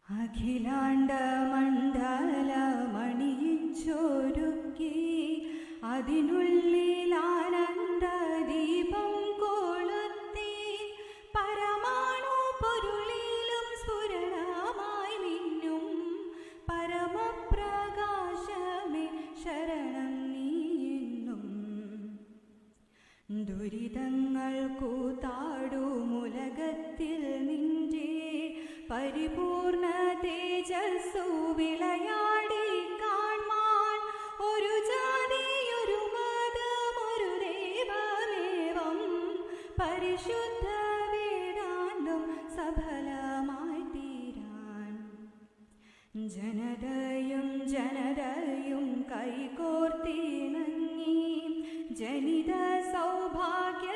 അഖിലാണ്ട മണ്ഡലമണിയിച്ചൊരുക്കി അതിനുള്ളിൽ ആനന്ദ ദീപം കൊളുത്തി പരമാണു പൊരുളിലും സ്ഫുരണമായി മിന്നും പരമപ്രകാശമേ ശരണം നീയെന്നും. ദുരിതങ്ങൾ കൂത്താടുമുലകത്തിൽ നിന്റെ പരിപൂർണ തേജസ്സു വിളയാടി കാൺമാൻ ഒരു ജാതിയൊരു മതമൊരു ദൈവമേവം പരിശുദ്ധ വേദാന്തം സഫലമായി തീരാൻ. ജനതയും ജനതയും കൈകോർത്തിണങ്ങി ജനിത സൗഭാഗ്യ